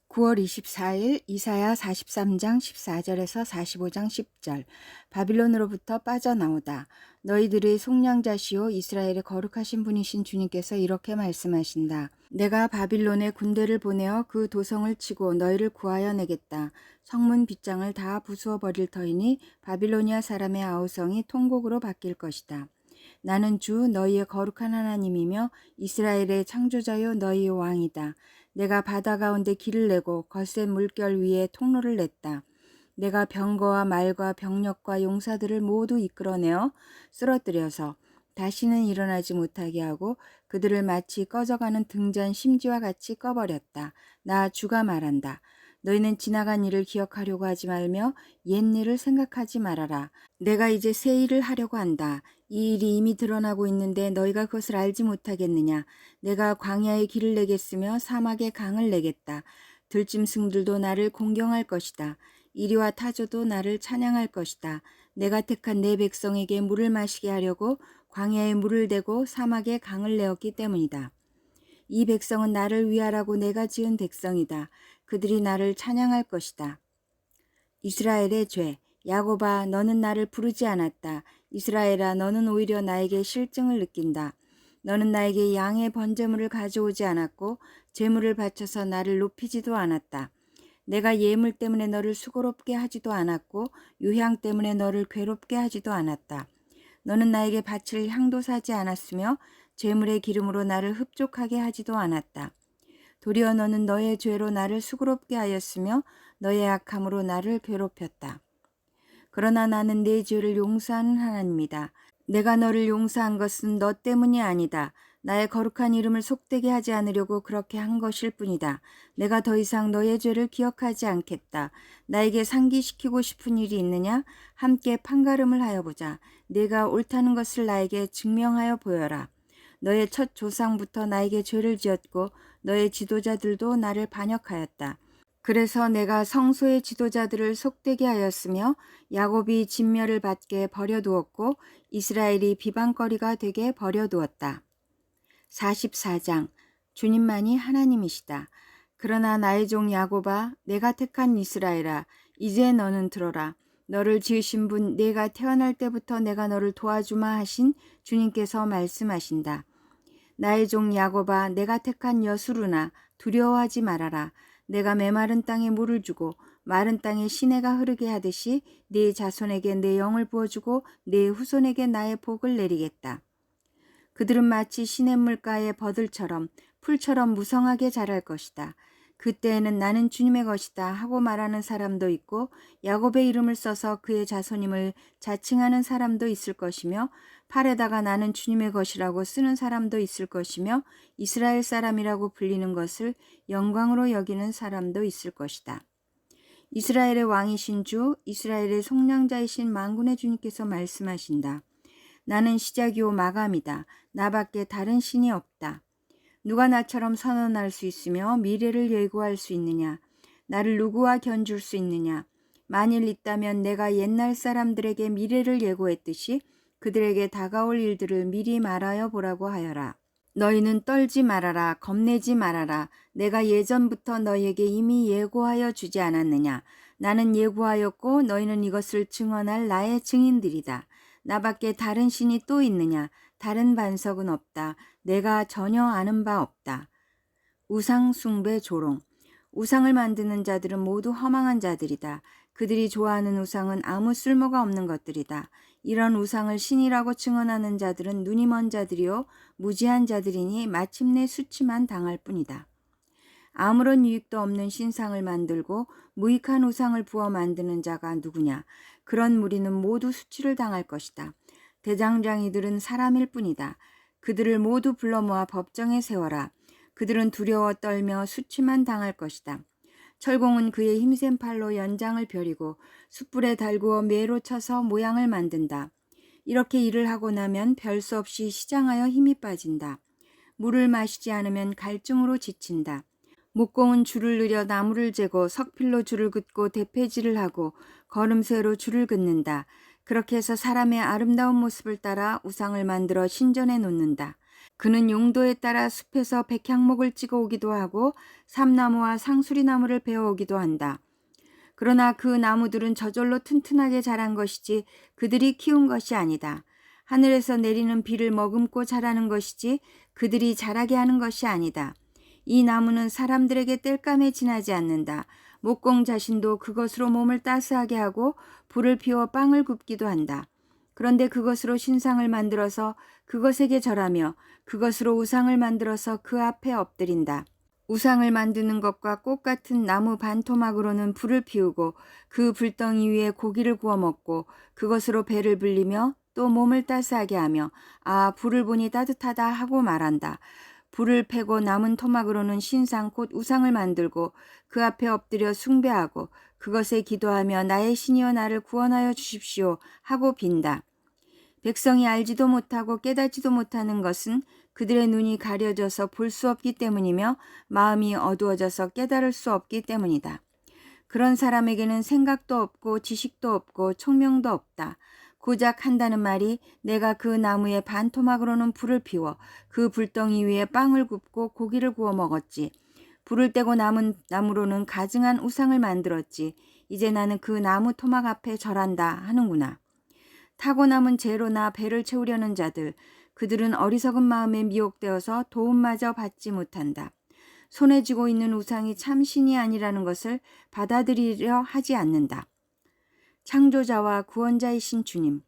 9월 24일 이사야 43장 14절에서 45장 10절. 바빌론으로부터 빠져나오다. 너희들의 속량자시오 이스라엘의 거룩하신 분이신 주님께서 이렇게 말씀하신다. 내가 바빌론에 군대를 보내어 그 도성을 치고 너희를 구하여 내겠다. 성문 빗장을 다 부수어 버릴 터이니 바빌로니아 사람의 아우성이 통곡으로 바뀔 것이다. 나는 주 너희의 거룩한 하나님이며 이스라엘의 창조자요 너희의 왕이다. 내가 바다 가운데 길을 내고 거센 물결 위에 통로를 냈다. 내가 병거와 말과 병력과 용사들을 모두 이끌어내어 쓰러뜨려서 다시는 일어나지 못하게 하고 그들을 마치 꺼져가는 등잔 심지와 같이 꺼버렸다. 나 주가 말한다. 너희는 지나간 일을 기억하려고 하지 말며 옛 일을 생각하지 말아라. 내가 이제 새 일을 하려고 한다. 이 일이 이미 드러나고 있는데 너희가 그것을 알지 못하겠느냐. 내가 광야에 길을 내겠으며 사막에 강을 내겠다. 들짐승들도 나를 공경할 것이다. 이리와 타조도 나를 찬양할 것이다. 내가 택한 내 백성에게 물을 마시게 하려고 광야에 물을 대고 사막에 강을 내었기 때문이다. 이 백성은 나를 위하라고 내가 지은 백성이다. 그들이 나를 찬양할 것이다. 이스라엘의 죄. 야곱아, 너는 나를 부르지 않았다. 이스라엘아, 너는 오히려 나에게 실증을 느낀다. 너는 나에게 양의 번제물을 가져오지 않았고 제물을 바쳐서 나를 높이지도 않았다. 내가 예물 때문에 너를 수고롭게 하지도 않았고 유향 때문에 너를 괴롭게 하지도 않았다. 너는 나에게 바칠 향도 사지 않았으며 제물의 기름으로 나를 흡족하게 하지도 않았다. 도리어 너는 너의 죄로 나를 수고롭게 하였으며 너의 악함으로 나를 괴롭혔다. 그러나 나는 내 죄를 용서하는 하나님이다. 내가 너를 용서한 것은 너 때문이 아니다. 나의 거룩한 이름을 속되게 하지 않으려고 그렇게 한 것일 뿐이다. 내가 더 이상 너의 죄를 기억하지 않겠다. 나에게 상기시키고 싶은 일이 있느냐? 함께 판가름을 하여 보자. 내가 옳다는 것을 나에게 증명하여 보여라. 너의 첫 조상부터 나에게 죄를 지었고 너의 지도자들도 나를 반역하였다. 그래서 내가 성소의 지도자들을 속되게 하였으며 야곱이 진멸을 받게 버려두었고 이스라엘이 비방거리가 되게 버려두었다. 44장. 주님만이 하나님이시다. 그러나 나의 종 야곱아, 내가 택한 이스라엘아, 이제 너는 들어라. 너를 지으신 분, 내가 태어날 때부터 내가 너를 도와주마 하신 주님께서 말씀하신다. 나의 종 야곱아, 내가 택한 여수르나 두려워하지 말아라. 내가 메마른 땅에 물을 주고 마른 땅에 시내가 흐르게 하듯이 네 자손에게 내 영을 부어주고 네 후손에게 나의 복을 내리겠다. 그들은 마치 시냇물가의 버들처럼 풀처럼 무성하게 자랄 것이다. 그때에는 나는 주님의 것이다 하고 말하는 사람도 있고 야곱의 이름을 써서 그의 자손임을 자칭하는 사람도 있을 것이며 팔에다가 나는 주님의 것이라고 쓰는 사람도 있을 것이며 이스라엘 사람이라고 불리는 것을 영광으로 여기는 사람도 있을 것이다. 이스라엘의 왕이신 주, 이스라엘의 속량자이신 만군의 주님께서 말씀하신다. 나는 시작이요 마감이다. 나밖에 다른 신이 없다. 누가 나처럼 선언할 수 있으며 미래를 예고할 수 있느냐? 나를 누구와 견줄 수 있느냐? 만일 있다면 내가 옛날 사람들에게 미래를 예고했듯이 그들에게 다가올 일들을 미리 말하여 보라고 하여라. 너희는 떨지 말아라. 겁내지 말아라. 내가 예전부터 너희에게 이미 예고하여 주지 않았느냐? 나는 예고하였고 너희는 이것을 증언할 나의 증인들이다. 나밖에 다른 신이 또 있느냐? 다른 반석은 없다. 내가 전혀 아는 바 없다. 우상 숭배 조롱. 우상을 만드는 자들은 모두 허망한 자들이다. 그들이 좋아하는 우상은 아무 쓸모가 없는 것들이다. 이런 우상을 신이라고 증언하는 자들은 눈이 먼 자들이요 무지한 자들이니 마침내 수치만 당할 뿐이다. 아무런 유익도 없는 신상을 만들고 무익한 우상을 부어 만드는 자가 누구냐? 그런 무리는 모두 수치를 당할 것이다. 대장장이들은 사람일 뿐이다. 그들을 모두 불러 모아 법정에 세워라. 그들은 두려워 떨며 수치만 당할 것이다. 철공은 그의 힘센 팔로 연장을 벼리고 숯불에 달구어 매로 쳐서 모양을 만든다. 이렇게 일을 하고 나면 별 수 없이 시장하여 힘이 빠진다. 물을 마시지 않으면 갈증으로 지친다. 목공은 줄을 늘려 나무를 재고 석필로 줄을 긋고 대패질을 하고 걸음쇠로 줄을 긋는다. 그렇게 해서 사람의 아름다운 모습을 따라 우상을 만들어 신전에 놓는다. 그는 용도에 따라 숲에서 백향목을 찍어 오기도 하고 삼나무와 상수리나무를 베어 오기도 한다. 그러나 그 나무들은 저절로 튼튼하게 자란 것이지 그들이 키운 것이 아니다. 하늘에서 내리는 비를 머금고 자라는 것이지 그들이 자라게 하는 것이 아니다. 이 나무는 사람들에게 땔감에 지나지 않는다. 목공 자신도 그것으로 몸을 따스하게 하고 불을 피워 빵을 굽기도 한다. 그런데 그것으로 신상을 만들어서 그것에게 절하며 그것으로 우상을 만들어서 그 앞에 엎드린다. 우상을 만드는 것과 꽃 같은 나무 반토막으로는 불을 피우고 그 불덩이 위에 고기를 구워 먹고 그것으로 배를 불리며 또 몸을 따스하게 하며 아 불을 보니 따뜻하다 하고 말한다. 불을 패고 남은 토막으로는 신상 곧 우상을 만들고 그 앞에 엎드려 숭배하고 그것에 기도하며 나의 신이여 나를 구원하여 주십시오 하고 빈다. 백성이 알지도 못하고 깨닫지도 못하는 것은 그들의 눈이 가려져서 볼 수 없기 때문이며 마음이 어두워져서 깨달을 수 없기 때문이다. 그런 사람에게는 생각도 없고 지식도 없고 총명도 없다. 고작 한다는 말이 내가 그 나무의 반토막으로는 불을 피워 그 불덩이 위에 빵을 굽고 고기를 구워 먹었지. 불을 떼고 남은 나무로는 가증한 우상을 만들었지. 이제 나는 그 나무 토막 앞에 절한다 하는구나. 타고 남은 재로나 배를 채우려는 자들, 그들은 어리석은 마음에 미혹되어서 도움마저 받지 못한다. 손에 쥐고 있는 우상이 참 신이 아니라는 것을 받아들이려 하지 않는다. 창조자와 구원자이신 주님,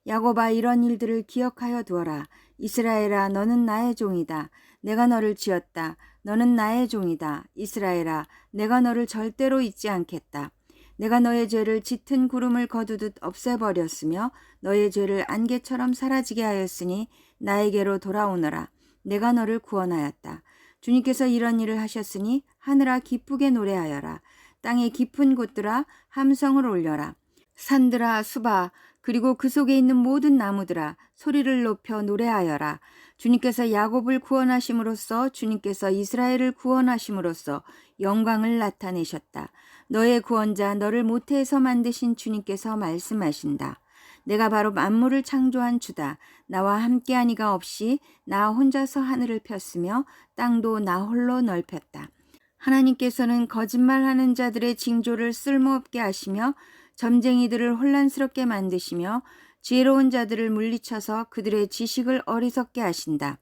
야곱아 이런 일들을 기억하여 두어라. 이스라엘아 너는 나의 종이다. 내가 너를 지었다. 너는 나의 종이다. 이스라엘아 내가 너를 절대로 잊지 않겠다. 내가 너의 죄를 짙은 구름을 거두듯 없애버렸으며 너의 죄를 안개처럼 사라지게 하였으니 나에게로 돌아오너라. 내가 너를 구원하였다. 주님께서 이런 일을 하셨으니 하늘아 기쁘게 노래하여라. 땅의 깊은 곳들아 함성을 올려라. 산들아 수바 그리고 그 속에 있는 모든 나무들아 소리를 높여 노래하여라. 주님께서 야곱을 구원하심으로써 주님께서 이스라엘을 구원하심으로써 영광을 나타내셨다. 너의 구원자 너를 모태에서 만드신 주님께서 말씀하신다. 내가 바로 만물을 창조한 주다. 나와 함께한 이가 없이 나 혼자서 하늘을 폈으며 땅도 나 홀로 넓혔다. 하나님께서는 거짓말하는 자들의 징조를 쓸모없게 하시며 점쟁이들을 혼란스럽게 만드시며 지혜로운 자들을 물리쳐서 그들의 지식을 어리석게 하신다.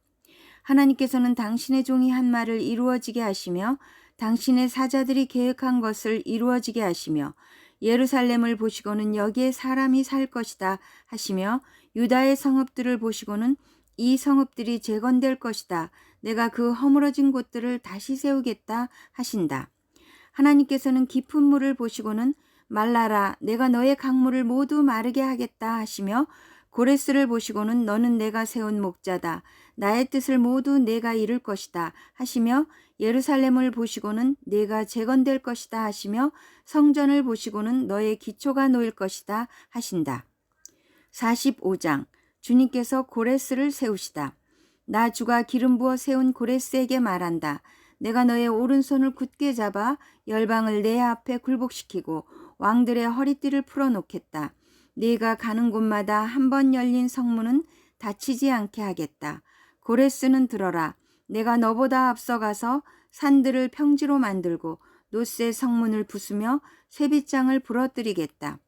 하나님께서는 당신의 종이 한 말을 이루어지게 하시며 당신의 사자들이 계획한 것을 이루어지게 하시며 예루살렘을 보시고는 여기에 사람이 살 것이다 하시며 유다의 성읍들을 보시고는 이 성읍들이 재건될 것이다. 내가 그 허물어진 곳들을 다시 세우겠다 하신다. 하나님께서는 깊은 물을 보시고는 말라라 내가 너의 강물을 모두 마르게 하겠다 하시며 고레스를 보시고는 너는 내가 세운 목자다. 나의 뜻을 모두 내가 이룰 것이다 하시며 예루살렘을 보시고는 내가 재건될 것이다 하시며 성전을 보시고는 너의 기초가 놓일 것이다 하신다. 45장 주님께서 고레스를 세우시다. 나 주가 기름 부어 세운 고레스에게 말한다. 내가 너의 오른손을 굳게 잡아 열방을 내 앞에 굴복시키고 왕들의 허리띠를 풀어놓겠다. 네가 가는 곳마다 한 번 열린 성문은 닫히지 않게 하겠다. 고레스는 들어라. 내가 너보다 앞서가서 산들을 평지로 만들고 노새 성문을 부수며 쇠빗장을 부러뜨리겠다.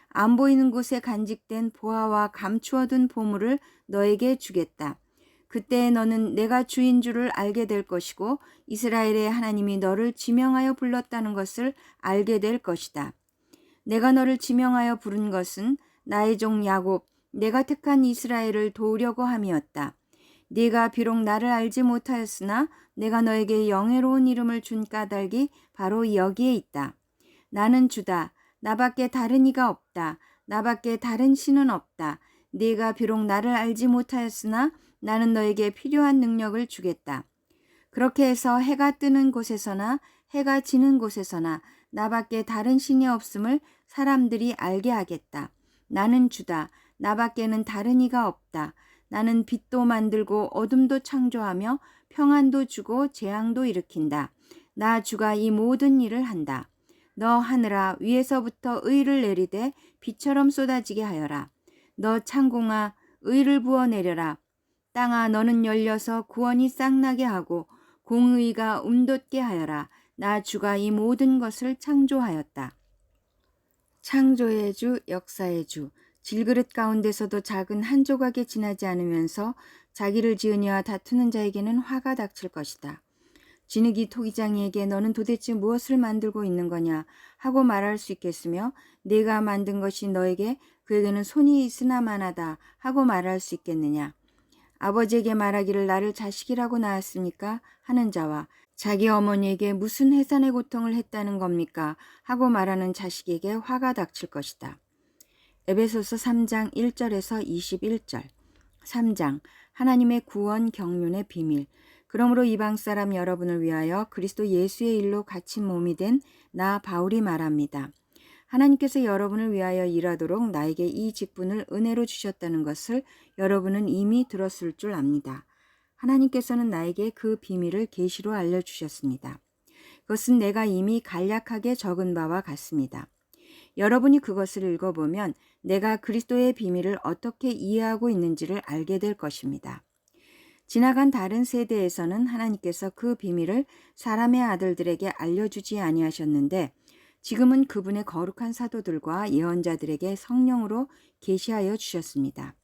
안 보이는 곳에 간직된 보화와 감추어둔 보물을 너에게 주겠다. 그때 너는 내가 주인 줄을 알게 될 것이고 이스라엘의 하나님이 너를 지명하여 불렀다는 것을 알게 될 것이다. 내가 너를 지명하여 부른 것은 나의 종 야곱, 내가 택한 이스라엘을 도우려고 함이었다. 네가 비록 나를 알지 못하였으나 내가 너에게 영예로운 이름을 준 까닭이 바로 여기에 있다. 나는 주다. 나밖에 다른 이가 없다. 나밖에 다른 신은 없다. 네가 비록 나를 알지 못하였으나 나는 너에게 필요한 능력을 주겠다. 그렇게 해서 해가 뜨는 곳에서나 해가 지는 곳에서나 나밖에 다른 신이 없음을 사람들이 알게 하겠다. 나는 주다. 나밖에는 다른 이가 없다. 나는 빛도 만들고 어둠도 창조하며 평안도 주고 재앙도 일으킨다. 나 주가 이 모든 일을 한다. 너 하늘아 위에서부터 의를 내리되 비처럼 쏟아지게 하여라. 너 창공아 의를 부어 내려라. 땅아 너는 열려서 구원이 싹나게 하고 공의가 움돋게 하여라. 나 주가 이 모든 것을 창조하였다. 창조의 주, 역사의 주, 질그릇 가운데서도 작은 한 조각에 지나지 않으면서 자기를 지으니와 다투는 자에게는 화가 닥칠 것이다. 진흙이 토기장이에게 너는 도대체 무엇을 만들고 있는 거냐 하고 말할 수 있겠으며 내가 만든 것이 너에게 그에게는 손이 있으나마나다 하고 말할 수 있겠느냐. 아버지에게 말하기를 나를 자식이라고 낳았습니까? 하는 자와 자기 어머니에게 무슨 해산의 고통을 했다는 겁니까? 하고 말하는 자식에게 화가 닥칠 것이다. 에베소서 3장 1절에서 21절 3장 하나님의 구원 경륜의 비밀. 그러므로 이방 사람 여러분을 위하여 그리스도 예수의 일로 갇힌 몸이 된 나 바울이 말합니다. 하나님께서 여러분을 위하여 일하도록 나에게 이 직분을 은혜로 주셨다는 것을 여러분은 이미 들었을 줄 압니다. 하나님께서는 나에게 그 비밀을 계시로 알려주셨습니다. 그것은 내가 이미 간략하게 적은 바와 같습니다. 여러분이 그것을 읽어보면 내가 그리스도의 비밀을 어떻게 이해하고 있는지를 알게 될 것입니다. 지나간 다른 세대에서는 하나님께서 그 비밀을 사람의 아들들에게 알려주지 아니하셨는데 지금은 그분의 거룩한 사도들과 예언자들에게 성령으로 계시하여 주셨습니다.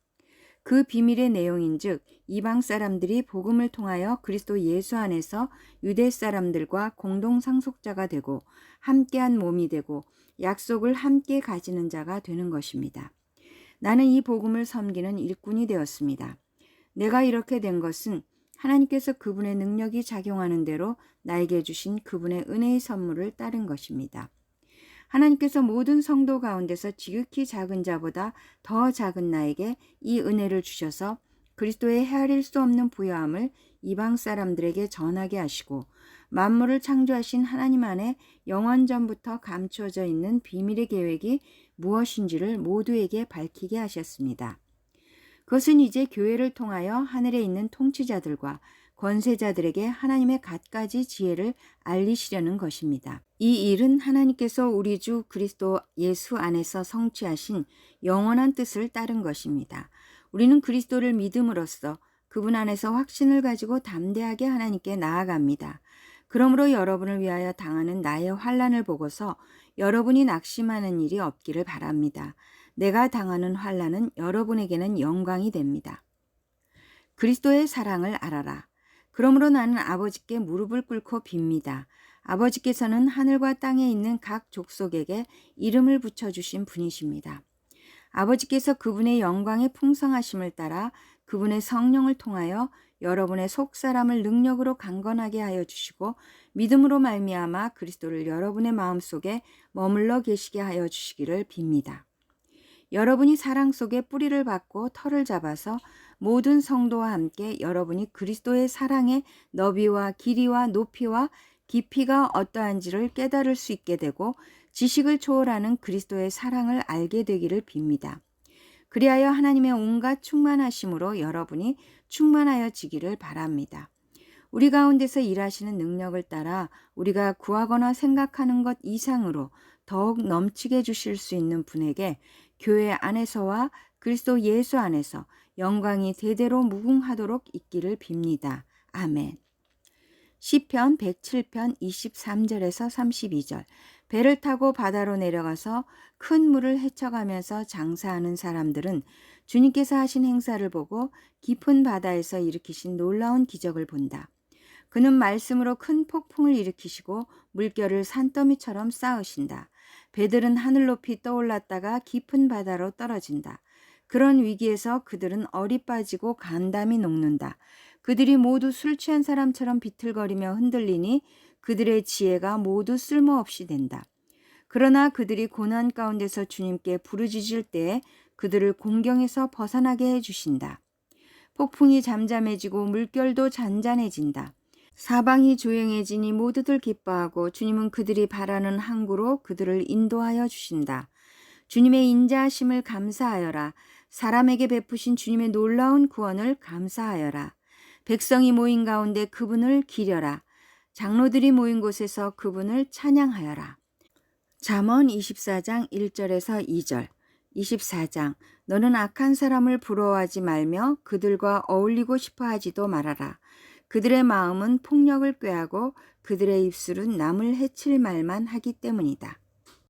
그 비밀의 내용인즉 이방 사람들이 복음을 통하여 그리스도 예수 안에서 유대 사람들과 공동 상속자가 되고 함께한 몸이 되고 약속을 함께 가지는 자가 되는 것입니다. 나는 이 복음을 섬기는 일꾼이 되었습니다. 내가 이렇게 된 것은 하나님께서 그분의 능력이 작용하는 대로 나에게 주신 그분의 은혜의 선물을 따른 것입니다. 하나님께서 모든 성도 가운데서 지극히 작은 자보다 더 작은 나에게 이 은혜를 주셔서 그리스도의 헤아릴 수 없는 부요함을 이방 사람들에게 전하게 하시고 만물을 창조하신 하나님 안에 영원전부터 감추어져 있는 비밀의 계획이 무엇인지를 모두에게 밝히게 하셨습니다. 그것은 이제 교회를 통하여 하늘에 있는 통치자들과 권세자들에게 하나님의 갖가지 지혜를 알리시려는 것입니다. 이 일은 하나님께서 우리 주 그리스도 예수 안에서 성취하신 영원한 뜻을 따른 것입니다. 우리는 그리스도를 믿음으로써 그분 안에서 확신을 가지고 담대하게 하나님께 나아갑니다. 그러므로 여러분을 위하여 당하는 나의 환난을 보고서 여러분이 낙심하는 일이 없기를 바랍니다. 내가 당하는 환난은 여러분에게는 영광이 됩니다. 그리스도의 사랑을 알아라. 그러므로 나는 아버지께 무릎을 꿇고 빕니다. 아버지께서는 하늘과 땅에 있는 각 족속에게 이름을 붙여주신 분이십니다. 아버지께서 그분의 영광의 풍성하심을 따라 그분의 성령을 통하여 여러분의 속사람을 능력으로 강건하게 하여 주시고 믿음으로 말미암아 그리스도를 여러분의 마음속에 머물러 계시게 하여 주시기를 빕니다. 여러분이 사랑 속에 뿌리를 받고 털을 잡아서 모든 성도와 함께 여러분이 그리스도의 사랑의 너비와 길이와 높이와 깊이가 어떠한지를 깨달을 수 있게 되고 지식을 초월하는 그리스도의 사랑을 알게 되기를 빕니다. 그리하여 하나님의 온갖 충만하심으로 여러분이 충만하여지기를 바랍니다. 우리 가운데서 일하시는 능력을 따라 우리가 구하거나 생각하는 것 이상으로 더욱 넘치게 주실 수 있는 분에게 교회 안에서와 그리스도 예수 안에서 영광이 대대로 무궁하도록 있기를 빕니다. 아멘. 시편 107편 23절에서 32절. 배를 타고 바다로 내려가서 큰 물을 헤쳐가면서 장사하는 사람들은 주님께서 하신 행사를 보고 깊은 바다에서 일으키신 놀라운 기적을 본다. 그는 말씀으로 큰 폭풍을 일으키시고 물결을 산더미처럼 쌓으신다. 배들은 하늘 높이 떠올랐다가 깊은 바다로 떨어진다. 그런 위기에서 그들은 얼이 빠지고 간담이 녹는다. 그들이 모두 술 취한 사람처럼 비틀거리며 흔들리니 그들의 지혜가 모두 쓸모없이 된다. 그러나 그들이 고난 가운데서 주님께 부르짖을 때에 그들을 공경에서 벗어나게 해주신다. 폭풍이 잠잠해지고 물결도 잔잔해진다. 사방이 조용해지니 모두들 기뻐하고 주님은 그들이 바라는 항구로 그들을 인도하여 주신다. 주님의 인자하심을 감사하여라. 사람에게 베푸신 주님의 놀라운 구원을 감사하여라. 백성이 모인 가운데 그분을 기려라. 장로들이 모인 곳에서 그분을 찬양하여라. 잠언 24장 1절에서 2절. 24장 너는 악한 사람을 부러워하지 말며 그들과 어울리고 싶어 하지도 말아라. 그들의 마음은 폭력을 꾀하고 그들의 입술은 남을 해칠 말만 하기 때문이다.